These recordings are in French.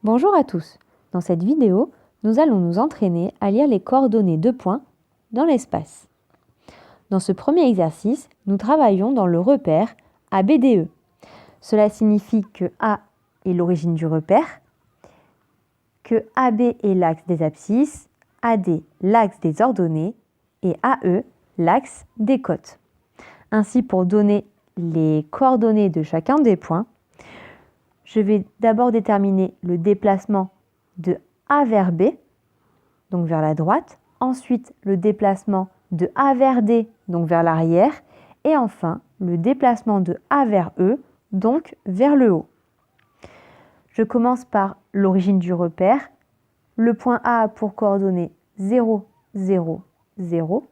Bonjour à tous. Dans cette vidéo, nous allons nous entraîner à lire les coordonnées de points dans l'espace. Dans ce premier exercice, nous travaillons dans le repère ABDE. Cela signifie que A est l'origine du repère, que AB est l'axe des abscisses, AD l'axe des ordonnées et AE l'axe des côtes. Ainsi, pour donner les coordonnées de chacun des points, je vais d'abord déterminer le déplacement de A vers B, donc vers la droite, ensuite le déplacement de A vers D, donc vers l'arrière, et enfin le déplacement de A vers E, donc vers le haut. Je commence par l'origine du repère. Le point A a pour coordonnées 0, 0, 0.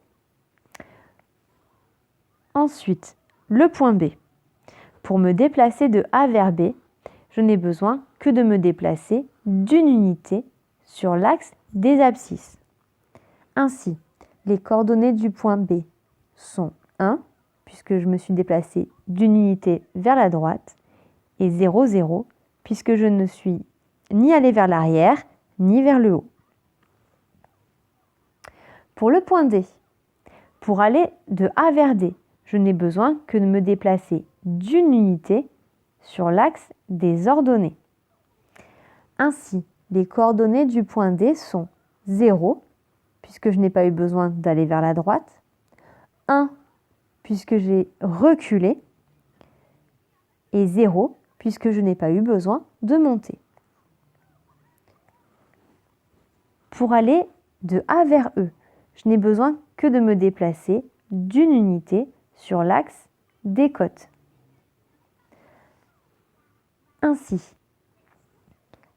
Ensuite, le point B. Pour me déplacer de A vers B, je n'ai besoin que de me déplacer d'une unité sur l'axe des abscisses. Ainsi, les coordonnées du point B sont 1, puisque je me suis déplacée d'une unité vers la droite, et 0, 0, puisque je ne suis ni allée vers l'arrière, ni vers le haut. Pour le point D, pour aller de A vers D, je n'ai besoin que de me déplacer d'une unité sur l'axe des ordonnées. Ainsi, les coordonnées du point D sont 0, puisque je n'ai pas eu besoin d'aller vers la droite, 1, puisque j'ai reculé, et 0, puisque je n'ai pas eu besoin de monter. Pour aller de A vers E, je n'ai besoin que de me déplacer d'une unité sur l'axe des côtes. Ainsi,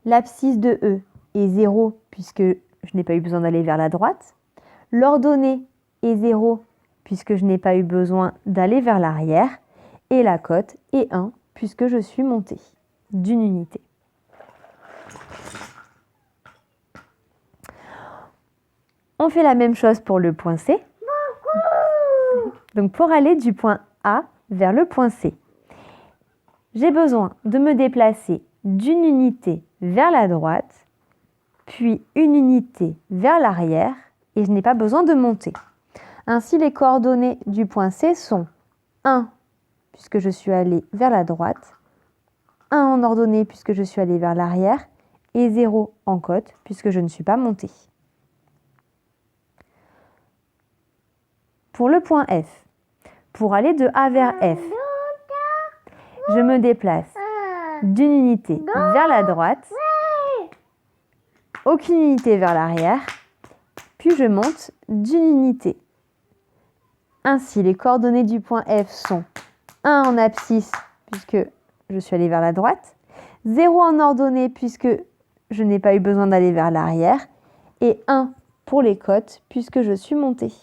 l'abscisse de E est 0 puisque je n'ai pas eu besoin d'aller vers la droite. L'ordonnée est 0 puisque je n'ai pas eu besoin d'aller vers l'arrière. Et la cote est 1 puisque je suis montée d'une unité. On fait la même chose pour le point C. Donc pour aller du point A vers le point C, j'ai besoin de me déplacer d'une unité vers la droite, puis une unité vers l'arrière, et je n'ai pas besoin de monter. Ainsi, les coordonnées du point C sont 1, puisque je suis allée vers la droite, 1 en ordonnée, puisque je suis allée vers l'arrière, et 0 en côte, puisque je ne suis pas montée. Pour le point F, pour aller de A vers F, je me déplace d'une unité vers la droite, aucune unité vers l'arrière, puis je monte d'une unité. Ainsi, les coordonnées du point F sont 1 en abscisse, puisque je suis allée vers la droite, 0 en ordonnée, puisque je n'ai pas eu besoin d'aller vers l'arrière, et 1 pour les côtes, puisque je suis montée.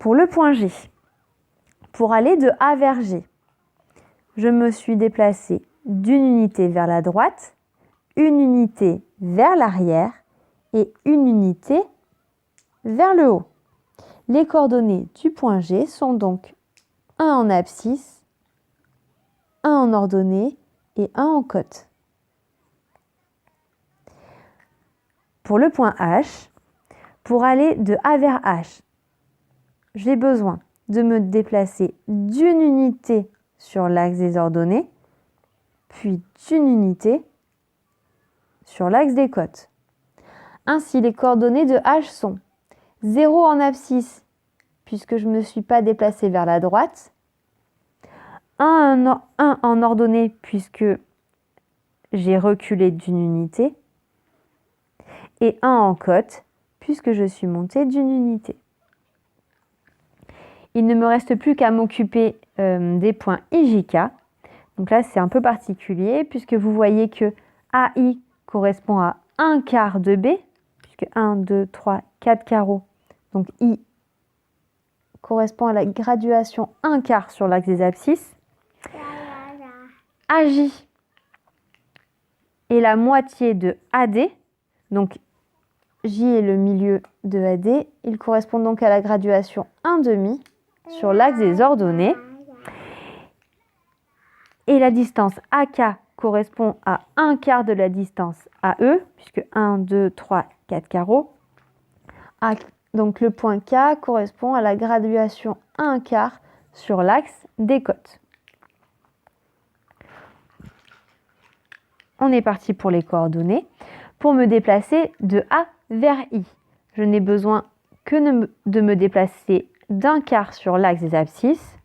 Pour le point G, pour aller de A vers G, je me suis déplacée d'une unité vers la droite, une unité vers l'arrière et une unité vers le haut. Les coordonnées du point G sont donc 1 en abscisse, 1 en ordonnée et 1 en côte. Pour le point H, pour aller de A vers H, j'ai besoin de me déplacer d'une unité sur l'axe des ordonnées, puis d'une unité sur l'axe des côtes. Ainsi, les coordonnées de H sont 0 en abscisse, puisque je ne me suis pas déplacée vers la droite, 1 en ordonnée, puisque j'ai reculé d'une unité, et 1 en côte, puisque je suis montée d'une unité. Il ne me reste plus qu'à m'occuper des points IJK. Donc là, c'est un peu particulier, puisque vous voyez que AI correspond à 1 quart de B, puisque 1, 2, 3, 4 carreaux. Donc I correspond à la graduation 1 quart sur l'axe des abscisses. AJ est la moitié de AD, donc J est le milieu de AD. Il correspond donc à la graduation 1,5 sur l'axe des ordonnées. Et la distance AK correspond à 1/4 de la distance AE, puisque 1, 2, 3, 4 carreaux. Donc le point K correspond à la graduation 1/4 sur l'axe des côtes. On est parti pour les coordonnées. Pour me déplacer de A vers I, je n'ai besoin que de me déplacer d'1/4 sur l'axe des abscisses.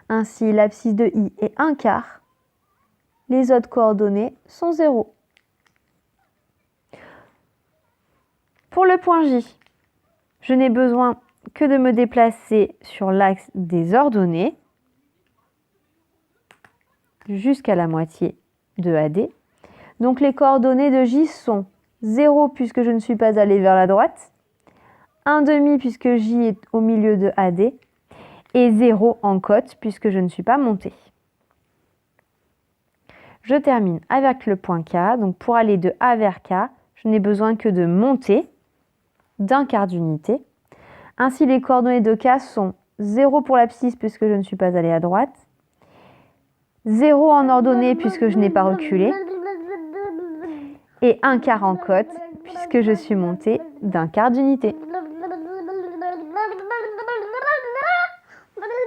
Ainsi, l'abscisse de I est 1/4. Les autres coordonnées sont 0. Pour le point J, je n'ai besoin que de me déplacer sur l'axe des ordonnées jusqu'à la moitié de AD. Donc les coordonnées de J sont 0 puisque je ne suis pas allée vers la droite, 1/2 puisque J est au milieu de AD et 0 en côte puisque je ne suis pas montée. Je termine avec le point K. Donc pour aller de A vers K, je n'ai besoin que de monter d'1/4 d'unité. Ainsi, les coordonnées de K sont 0 pour l'abscisse puisque je ne suis pas allée à droite, 0 en ordonnée puisque je n'ai pas reculé, et 1/4 en côte puisque je suis montée d'1/4 d'unité.